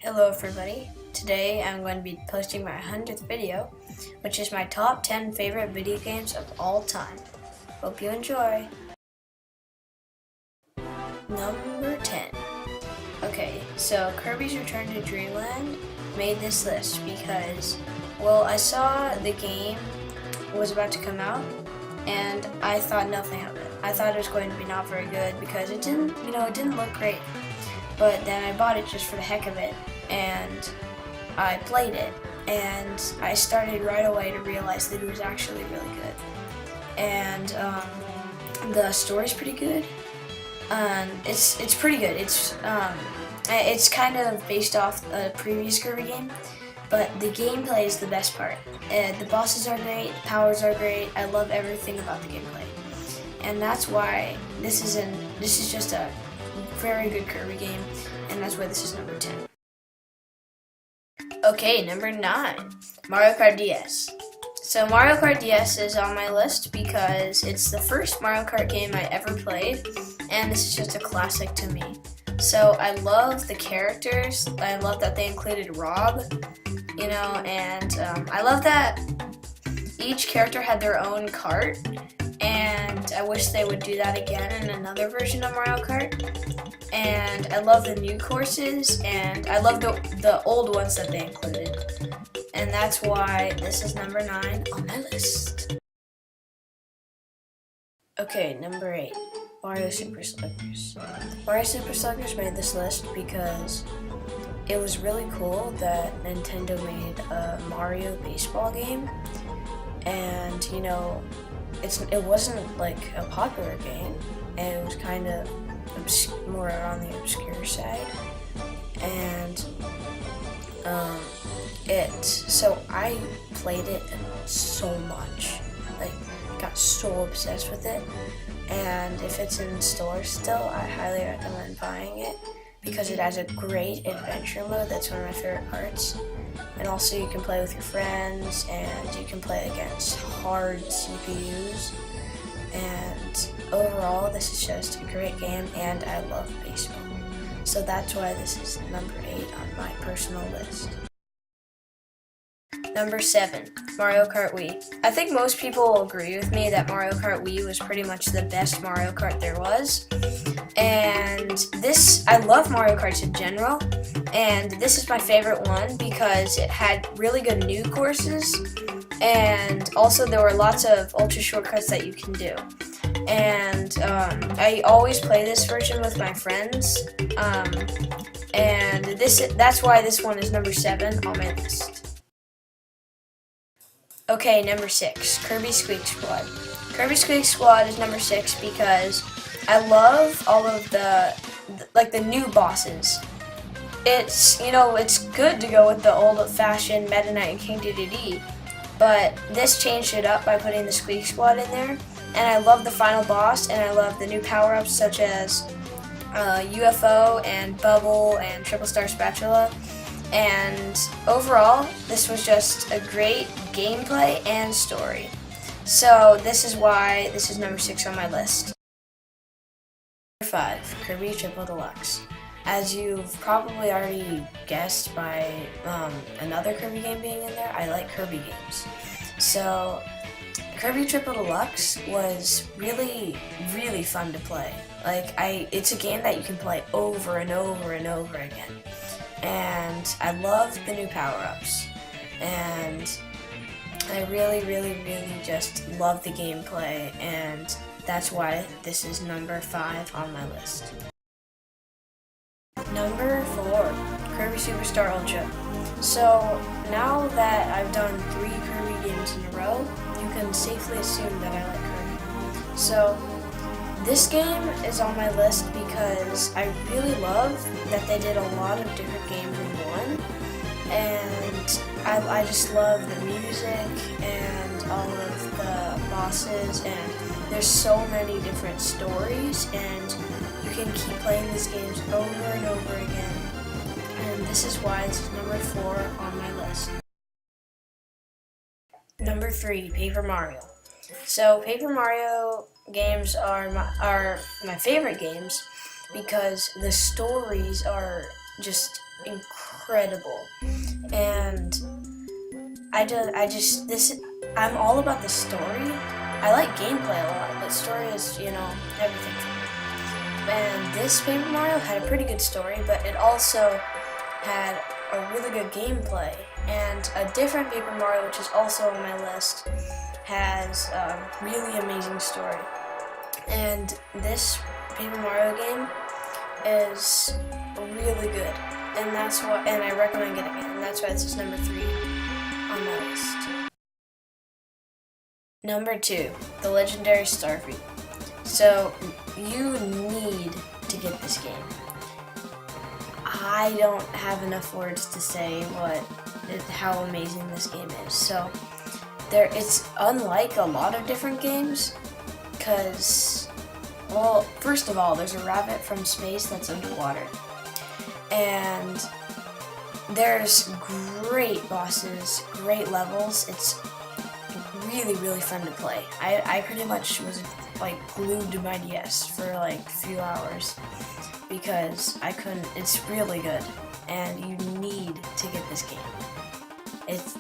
Hello everybody. Today I'm going to be posting my 100th video, which is my top 10 favorite video games of all time. Hope you enjoy. Number 10. Okay, so Kirby's Return to Dreamland made this list because, well, I saw the game was about to come out and I thought nothing of it. I thought it was going to be not very good because it didn't look great. But then I bought it just for the heck of it, and I played it, and I started right away to realize that it was actually really good. And the story's pretty good. It's pretty good. It's kind of based off a previous Kirby game, but the gameplay is the best part. The bosses are great, the powers are great. I love everything about the gameplay, and that's why this is just a very good Kirby game, and that's why this is number 10. Okay, number 9, Mario Kart DS. So Mario Kart DS is on my list because it's the first Mario Kart game I ever played, and this is just a classic to me. So I love the characters. I love that they included Rob, and I love that each character had their own kart, and I wish they would do that again in another version of Mario Kart. And I love the new courses, and I love the old ones that they included. And that's why this is number 9 on my list. Okay, number 8, Mario Super Sluggers. Mario Super Sluggers made this list because it was really cool that Nintendo made a Mario baseball game. And, it wasn't like a popular game, and it was kind of more on the obscure side, and so I played it so much, got so obsessed with it, and if it's in stores still, I highly recommend buying it because it has a great adventure mode. That's one of my favorite parts. And also you can play with your friends, and you can play against hard CPUs. And overall, this is just a great game, and I love baseball. So that's why this is number 8 on my personal list. Number 7, Mario Kart Wii. I think most people will agree with me that Mario Kart Wii was pretty much the best Mario Kart there was. And I love Mario Karts in general, and this is my favorite one because it had really good new courses, and also there were lots of ultra shortcuts that you can do. And I always play this version with my friends, and that's why this one is number 7 on my list. Okay, number 6, Kirby Squeak Squad. Kirby Squeak Squad is number 6 because I love all of the new bosses. It's good to go with the old-fashioned Meta Knight and King Dedede, but this changed it up by putting the Squeak Squad in there. And I love the final boss, and I love the new power-ups such as UFO and Bubble and Triple Star Spatula. And overall, this was just a great gameplay and story. So this is why this is number 6 on my list. Number 5, Kirby Triple Deluxe. As you've probably already guessed by another Kirby game being in there, I like Kirby games. So Kirby Triple Deluxe was really, really fun to play. It's a game that you can play over and over and over again. And I love the new power-ups. And I really, really, really just love the gameplay, and that's why this is number 5 on my list. Number 4, Kirby Superstar Ultra. So now that I've done 3 Kirby games in a row, you can safely assume that I like Kirby. So this game is on my list because I really love that they did a lot of different games in one, and I just love the music and all of the bosses, and there's so many different stories, and you can keep playing these games over and over again, and this is why this is number 4 on my list. Number 3, Paper Mario. So Paper Mario games are my favorite games because the stories are just incredible. incredible. And I'm all about the story. I like gameplay a lot, but story is, everything for me. And this Paper Mario had a pretty good story, but it also had a really good gameplay. And a different Paper Mario, which is also on my list, has a really amazing story. And this Paper Mario game is really good, and I recommend getting it, and that's why this is number 3 on my list. Number 2, the Legendary Starfy. So you need to get this game. I don't have enough words to say how amazing this game is. So it's unlike a lot of different games, because, well, first of all, there's a rabbit from space that's underwater, and there's great bosses, great levels. It's really, really fun to play. I pretty much was like glued to my DS for like a few hours because I couldn't. It's really good, and you need to get this game.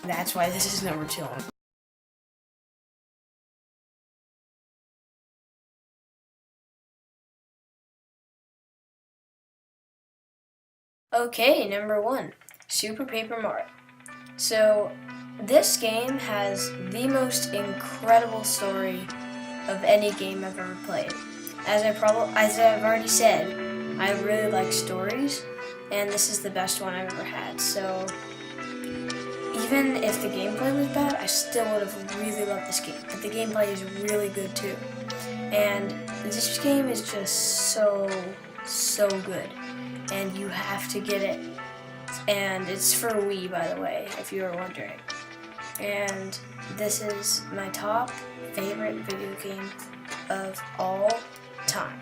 That's why this is number 2 on. Okay, number 1, Super Paper Mario. So this game has the most incredible story of any game I've ever played. As I've already said, I really like stories, and this is the best one I've ever had. So even if the gameplay was bad, I still would have really loved this game. But the gameplay is really good too. And this game is just so good. And you have to get it. And it's for Wii, by the way, if you were wondering. And this is my top favorite video game of all time.